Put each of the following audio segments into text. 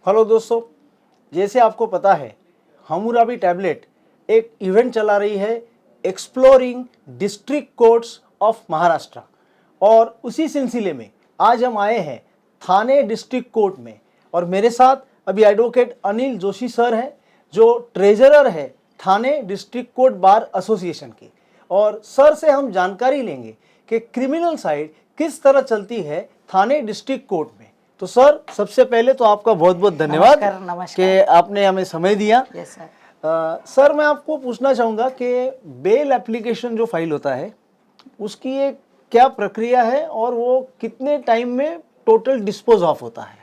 Hello दोस्तों, जैसे आपको पता है हमूराबी टैबलेट एक इवेंट चला रही है exploring district courts of Maharashtra और उसी सिलसिले में आज हम आए हैं थाने डिस्ट्रिक्ट कोर्ट में और मेरे साथ अभी एडवोकेट अनिल जोशी सर हैं जो ट्रेजरर है Thane district court bar association के। और सर से हम जानकारी लेंगे कि क्रिमिनल साइड किस तरह चलती है थाने डिस्ट्रिक्ट कोर्ट में। तो सर, सबसे पहले तो आपका बहुत बहुत धन्यवाद कि आपने हमें समय दिया। Yes sir. सर, मैं आपको पूछना चाहूँगा कि बेल एप्लीकेशन जो फाइल होता है उसकी एक क्या प्रक्रिया है और वो कितने टाइम में टोटल डिस्पोज ऑफ होता है?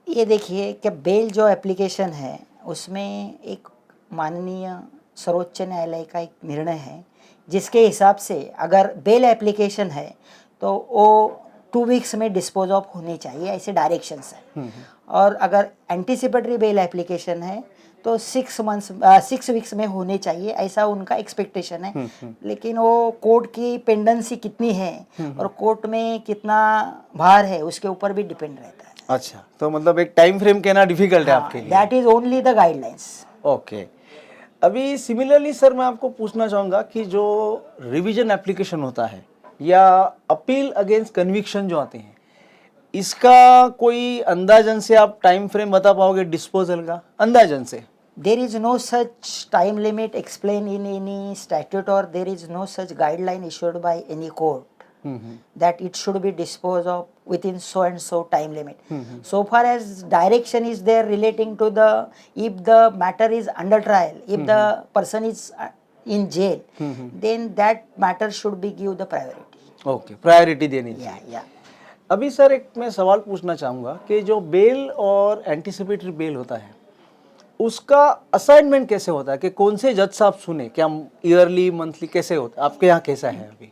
ये देखिए कि बेल जो एप्लीकेशन है उसमें एक माननीय सर्वोच्च न्यायालय का एक निर्णय है जिसके हिसाब से अगर बेल एप्लीकेशन है तो वो 2 वीक्स में डिस्पोज ऑफ होनी चाहिए, ऐसे डायरेक्शंस है। और अगर एंटीसिपेटरी बेल एप्लीकेशन है तो 6 वीक्स में होने चाहिए, ऐसा उनका एक्सपेक्टेशन है। लेकिन वो कोर्ट की पेंडेंसी कितनी है और कोर्ट में कितना भार है उसके ऊपर भी डिपेंड रहता है। अच्छा, तो मतलब एक टाइम फ्रेम कहना डिफिकल्ट है आपके लिए। That is only the guidelines. Okay. अभी सिमिलरली सर मैं आपको पूछना चाहूँगा कि जो रिवीजन एप्लीकेशन होता है या अपील अगेंस्ट कन्विक्शन जो आते हैं, इसका कोई अंदाजन से आप टाइम फ्रेम बता पाओगे डिस्पोजल का अंदाजन से? There is no such time limit explained in any statute or there is no such guideline issued by any court that it should be disposed of within so and so time limit. So far as direction is there relating to if the matter is under trial, if the person is in jail, then that matter should be give the priority. Okay, priority देनी चाहिए। Yeah. अभी sir एक मैं सवाल पूछना चाहूँगा कि जो बेल और एंटीसिपेटरी बेल होता है उसका असाइनमेंट कैसे होता है कि कौन से जज साहब सुने, क्या ईयरली मंथली कैसे होता है? आपके यहाँ कैसा है अभी?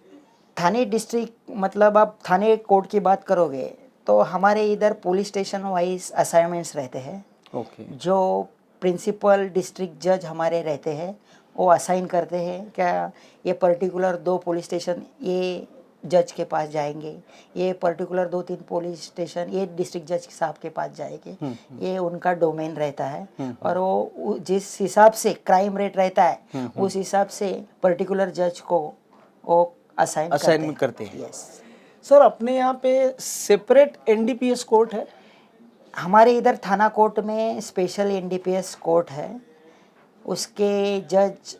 थाने डिस्ट्रिक्ट मतलब आप थाने कोर्ट की बात करोगे तो हमारे इधर पुलिस स्टेशन वाइज असाइनमेंट्स रहते हैं। ओके। जो प्रिंसिपल डिस्ट्रिक्ट जज हमारे रहते हैं वो असाइन करते हैं क्या ये पर्टिकुलर 2 पुलिस स्टेशन ये जज के पास जाएंगे, ये पर्टिकुलर 2-3 पुलिस स्टेशन ये डिस्ट्रिक्ट जज साहब के पास जाएंगे। ये उनका डोमेन रहता है और वो जिस हिसाब से क्राइम रेट रहता है उस हिसाब से पर्टिकुलर जज को वो असाइनमेंट करते हैं। यस सर, अपने यहाँ पे सेपरेट एनडीपीएस कोर्ट है? हमारे इधर थाना कोर्ट में स्पेशल एनडीपीएस कोर्ट है, उसके जज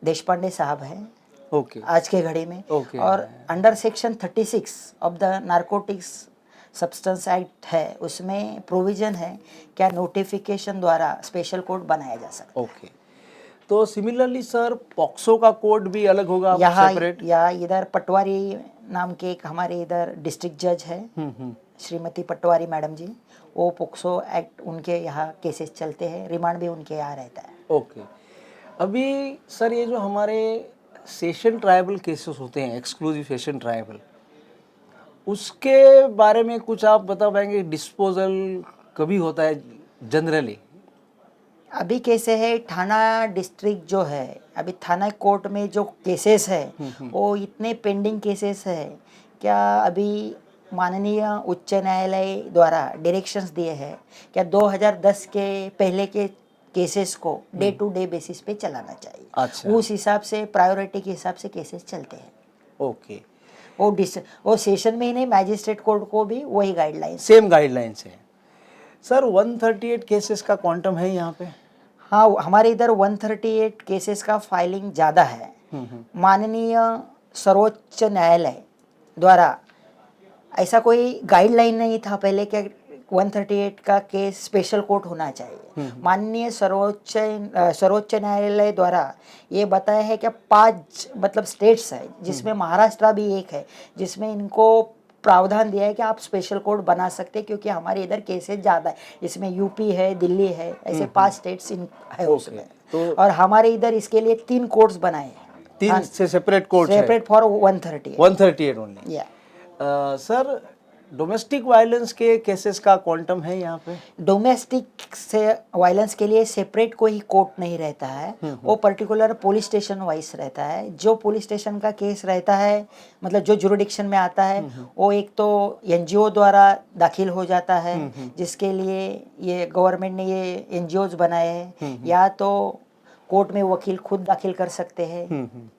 देशपांडे साहब हैं ओके। आज के घड़ी में। और under section 36 of the narcotics substance act है, उसमें प्रोविजन है क्या नोटिफिकेशन द्वारा स्पेशल कोर्ट बनाया जा सकता है। ओके। तो सिमिलरली सर पॉक्सो का कोर्ट भी अलग होगा सेपरेट? या इधर पटवारी नाम के एक हमारे इधर डिस्ट्रिक्ट जज है श्रीमती पटवारी मैडम जी, वो पॉक्सो एक्ट उनके यहाँ केसेस चलते हैं, रिमांड भी उनके यहाँ रहता है। ओके। अभी सर ये जो हमारे सेशन ट्राइबल केसेस होते हैं, एक्सक्लूसिव सेशन ट्राइबल, उसके बारे में कुछ आप बता पाएंगे? डिस्पोजल कभी होता है जनरली? अभी कैसे है थाना डिस्ट्रिक्ट जो है, अभी थाना कोर्ट में जो केसेस है वो इतने पेंडिंग केसेस है क्या अभी माननीय उच्च न्यायालय द्वारा डायरेक्शंस दिए हैं क्या 2010 के पहले के केसेस को डे टू डे बेसिस पे चलाना चाहिए। अच्छा। उस हिसाब से प्रायोरिटी के हिसाब से केसेस चलते हैं। ओके। वो सेशन में ही नहीं, मैजिस्ट्रेट कोर्ट को भी वही गाइडलाइंस, सेम गाइडलाइंस है। सर 138 केसेस का क्वांटम है यहाँ पे? हाँ, हमारे इधर 138 केसेस का फाइलिंग ज़्यादा है। माननीय सर्वोच्च न्यायालय द्वारा ऐसा कोई गाइडलाइन नहीं था पहले कि 138 का केस स्पेशल कोर्ट होना चाहिए। माननीय सर्वोच्च न्यायालय द्वारा ये बताया है कि 5 मतलब स्टेट्स है जिसमें महाराष्ट्र भी एक है जिसमें इनको प्रावधान दिया है कि आप स्पेशल कोर्ट बना सकते हैं क्योंकि हमारे इधर केसेस ज़्यादा है, इसमें यूपी है, दिल्ली है, ऐसे 5 स्टेट्स है उसमें। तो और हमारे इधर इसके लिए 3 कोर्ट्स बनाए हैं, 3 से separate court separate for 138 only. या सर डोमेस्टिक वायलेंस के केसेस का क्वांटम है यहाँ पे? डोमेस्टिक से वायलेंस के लिए सेपरेट कोई कोर्ट नहीं रहता है, वो पर्टिकुलर पुलिस स्टेशन वाइज रहता है। जो पुलिस स्टेशन का केस रहता है, मतलब जो जुरिडिक्शन में आता है, वो एक तो एनजीओ द्वारा दाखिल हो जाता है, जिसके लिए ये गवर्नमेंट ने ये एनजीओज बनाए हैं, या तो कोर्ट में वकील खुद दाखिल कर सकते हैं।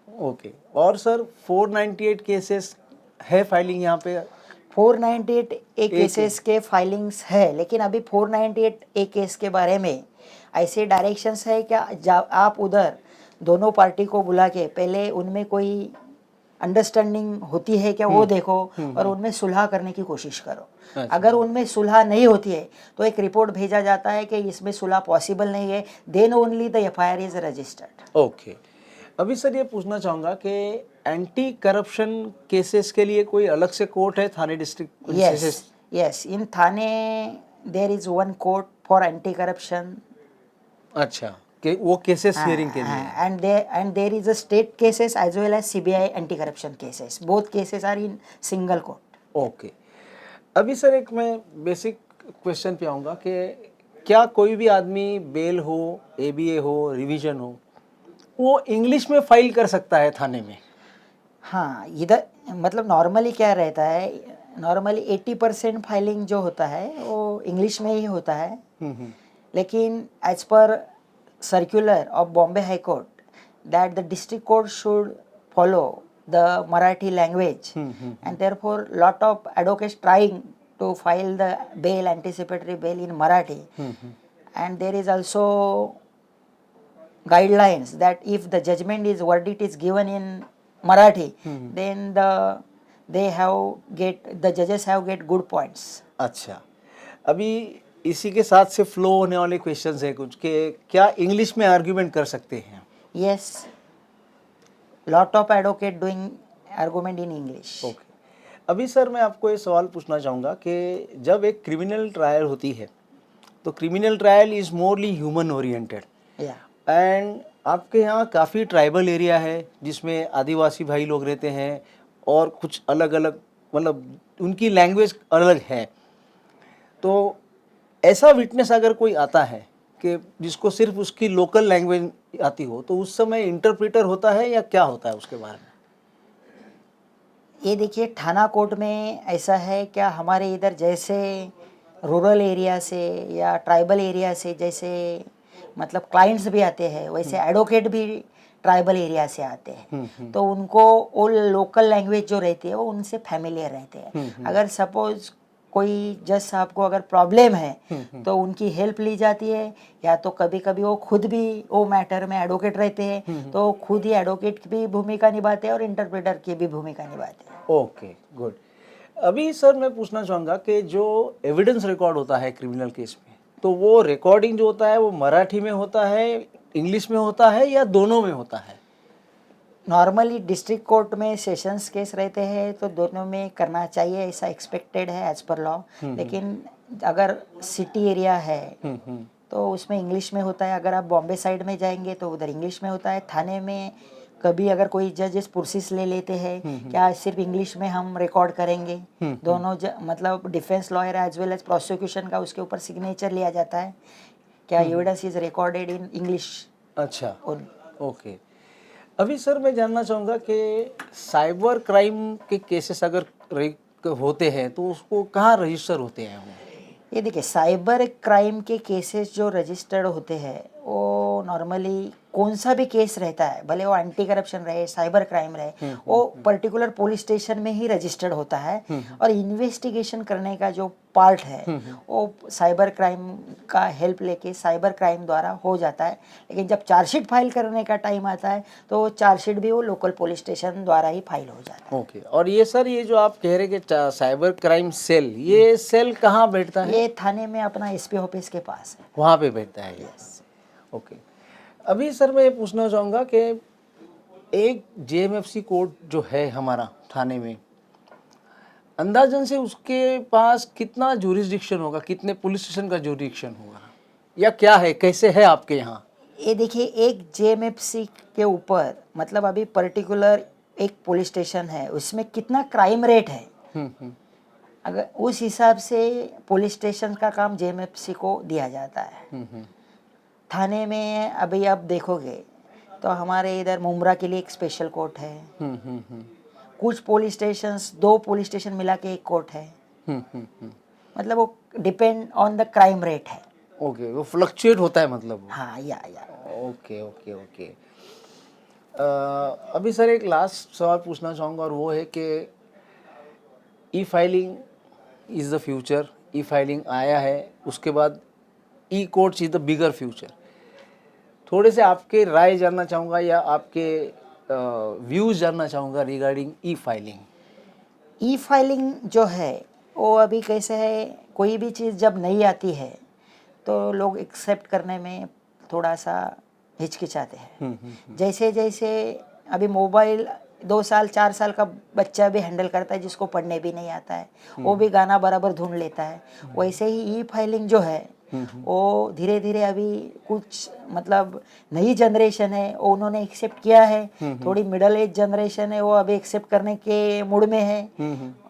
ओके। और सर 498 केसेस है फाइलिंग यहाँ पे? 498 ए केसेस के फाइलिंग्स है, लेकिन अभी 498 ए केस के बारे में ऐसे डायरेक्शंस है क्या, आप उधर दोनों पार्टी को बुला के पहले उनमें कोई अंडरस्टैंडिंग होती है क्या वो देखो, और उनमें सुलह करने की कोशिश करो। अगर उनमें सुलह नहीं होती है तो एक रिपोर्ट भेजा जाता है कि इसमें सुलह पॉसिबल नहीं है, then only the FIR is registered. Okay. अभी सर ये पूछना चाहूँगा कि एंटी करप्शन केसेस के लिए कोई अलग से कोर्ट है Thane district? Yes, in Thane there is one court for anti corruption. अच्छा, कि वो केसेस हियरिंग के लिए। and there is a state cases as well as CBI anti corruption cases, both cases are in single court. Okay. अभी sir एक मैं basic question पे आऊँगा कि क्या कोई भी आदमी बेल हो, एबीए हो, रिवीजन हो, वो इंग्लिश में फाइल कर सकता है थाने में? हाँ, इधर मतलब नॉर्मली क्या रहता है, नॉर्मली 80% फाइलिंग जो होता है वो इंग्लिश में ही होता है, लेकिन as per circular of Bombay High Court that the district court should follow the Marathi language, and therefore lot of advocates trying to file the bail, anticipatory bail in Marathi, and there is also guidelines that if the judgment is verdict is given in Marathi, then the judges have get good points. अच्छा, अभी इसी के साथ से flow होने वाले questions है कुछ कि क्या इंग्लिश में आर्ग्यूमेंट कर सकते हैं? Yes, lot of advocate doing argument in English. Okay. अभी सर मैं आपको ये सवाल पूछना चाहूँगा कि जब एक क्रिमिनल ट्रायल होती है तो criminal trial is morally human oriented, and आपके यहाँ काफ़ी ट्राइबल एरिया है जिसमें आदिवासी भाई लोग रहते हैं और कुछ अलग अलग मतलब उनकी लैंग्वेज अलग है, तो ऐसा विटनेस अगर कोई आता है कि जिसको सिर्फ उसकी लोकल लैंग्वेज आती हो, तो उस समय इंटरप्रेटर होता है या क्या होता है उसके बारे में? ये देखिए, थाना कोर्ट में ऐसा है क्या, हमारे इधर जैसे रूरल एरिया से या ट्राइबल एरिया से जैसे मतलब क्लाइंट्स भी आते हैं, वैसे एडवोकेट भी ट्राइबल एरिया से आते हैं, तो उनको वो लोकल लैंग्वेज जो रहती है वो उनसे फैमिलियर रहते हैं। अगर सपोज कोई जज साहब को अगर प्रॉब्लम है तो उनकी हेल्प ली जाती है, या तो कभी कभी वो खुद भी वो मैटर में एडवोकेट रहते हैं, तो खुद ही एडवोकेट की भी भूमिका निभाते हैं और इंटरप्रेटर की भी भूमिका निभाते हैं। Okay, good. अभी सर मैं पूछना चाहूँगा कि जो एविडेंस रिकॉर्ड होता है क्रिमिनल केस में, तो वो रिकॉर्डिंग जो होता है वो मराठी में होता है, इंग्लिश में होता है या दोनों में होता है? नॉर्मली डिस्ट्रिक्ट कोर्ट में सेशंस केस रहते हैं तो दोनों में करना चाहिए, ऐसा एक्सपेक्टेड है एज पर लॉ, लेकिन अगर सिटी एरिया है तो उसमें इंग्लिश में होता है। अगर आप बॉम्बे साइड में जाएंगे तो उधर इंग्लिश में होता है। थाने में कभी अगर कोई जजेस पुरसिस ले लेते हैं क्या सिर्फ इंग्लिश में हम रिकॉर्ड करेंगे, दोनों मतलब defence lawyer as well as prosecution का उसके ऊपर सिग्नेचर लिया जाता है, क्या evidence is recorded in English. अच्छा, ओके। अभी सर मैं जानना चाहूँगा कि साइबर क्राइम के केसेस अगर होते हैं तो उसको कहाँ रजिस्टर होते हैं? ये देखिए, साइबर क्राइम के केसेस जो रजिस्टर्ड होते हैं वो नॉर्मली कौन सा भी केस रहता है, भले वो एंटी करप्शन रहे, साइबर क्राइम रहे, वो पर्टिकुलर पुलिस स्टेशन में ही रजिस्टर्ड होता है, और इन्वेस्टिगेशन करने का जो पार्ट है वो साइबर क्राइम का हेल्प लेके साइबर क्राइम द्वारा हो जाता है। लेकिन जब चार्जशीट फाइल करने का टाइम आता है तो चार्जशीट भी वो लोकल पुलिस स्टेशन द्वारा ही फाइल हो जाता है। ओके। और ये सर ये जो आप कह रहे हैं कि साइबर क्राइम सेल, ये सेल कहाँ बैठता है? ये थाने में अपना एसपी ऑफिस के पास है, वहाँ पे बैठता है। यस। ओके। अभी सर मैं ये पूछना चाहूँगा कि एक जेएमएफसी कोर्ट जो है हमारा थाने में, अंदाजन से उसके पास कितना जुरिस्डिक्शन होगा, कितने पुलिस स्टेशन का जुरिस्डिक्शन होगा, या क्या है, कैसे है आपके यहाँ? ये देखिए, एक जेएमएफसी के ऊपर मतलब अभी पर्टिकुलर एक पुलिस स्टेशन है, उसमें कितना क्राइम रेट है अगर उस हिसाब से पुलिस स्टेशन का काम जेएमएफसी को दिया जाता है। थाने में अभी आप देखोगे तो हमारे इधर मुमरा के लिए एक स्पेशल कोर्ट है। कुछ पुलिस स्टेशंस, 2 पुलिस स्टेशन मिला के एक कोर्ट है। मतलब वो depend on the crime rate है। ओके, वो फ्लक्चुएट होता है मतलब। हाँ या ओके ओके ओके। अभी सर एक लास्ट सवाल पूछना चाहूँगा और वो है कि e filing is the future. E filing आया है, उसके बाद e courts is the bigger future. थोड़े से आपके राय जानना चाहूँगा या आपके व्यूज़ जानना चाहूँगा रिगार्डिंग ई फाइलिंग। ई फाइलिंग जो है वो अभी कैसे है, कोई भी चीज़ जब नई आती है तो लोग एक्सेप्ट करने में थोड़ा सा हिचकिचाते हैं। जैसे जैसे अभी मोबाइल 2 साल 4 साल का बच्चा भी हैंडल करता है, जिसको पढ़ने भी नहीं आता है, वो भी गाना बराबर ढूंढ लेता है। वैसे ही ई फाइलिंग जो है वो धीरे धीरे अभी कुछ मतलब नई जनरेशन है वो उन्होंने एक्सेप्ट किया है। थोड़ी मिडल एज जनरेशन है वो अभी एक्सेप्ट करने के मूड में है,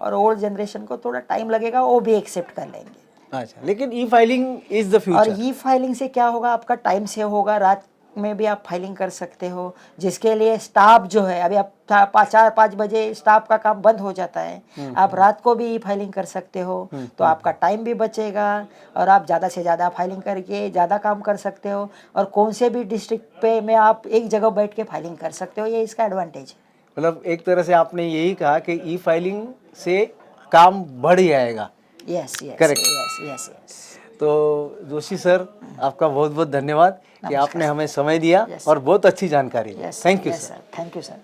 और ओल्ड जनरेशन को थोड़ा टाइम लगेगा, वो भी एक्सेप्ट कर लेंगे। अच्छा, लेकिन ई फाइलिंग इज़ द और फ्यूचर। ई फाइलिंग से क्या होगा, आपका टाइम सेव होगा, रात में भी आप फाइलिंग कर सकते हो, जिसके लिए स्टाफ जो है अभी आप 4-5 बजे स्टाफ का काम बंद हो जाता है, आप रात को भी ई फाइलिंग कर सकते हो, तो आपका टाइम भी बचेगा और आप ज़्यादा से ज़्यादा फाइलिंग करके ज़्यादा काम कर सकते हो, और कौन से भी डिस्ट्रिक्ट पे में आप एक जगह बैठ के फाइलिंग कर सकते हो। ये इसका एडवांटेज है। मतलब एक तरह से आपने यही कहा कि ई फाइलिंग से काम बढ़ जाएगा। Yes yes Correct. Yes yes yes. तो जोशी सर, आपका बहुत बहुत धन्यवाद कि आपने हमें समय दिया और बहुत अच्छी जानकारी दी। Thank you sir. Thank you sir.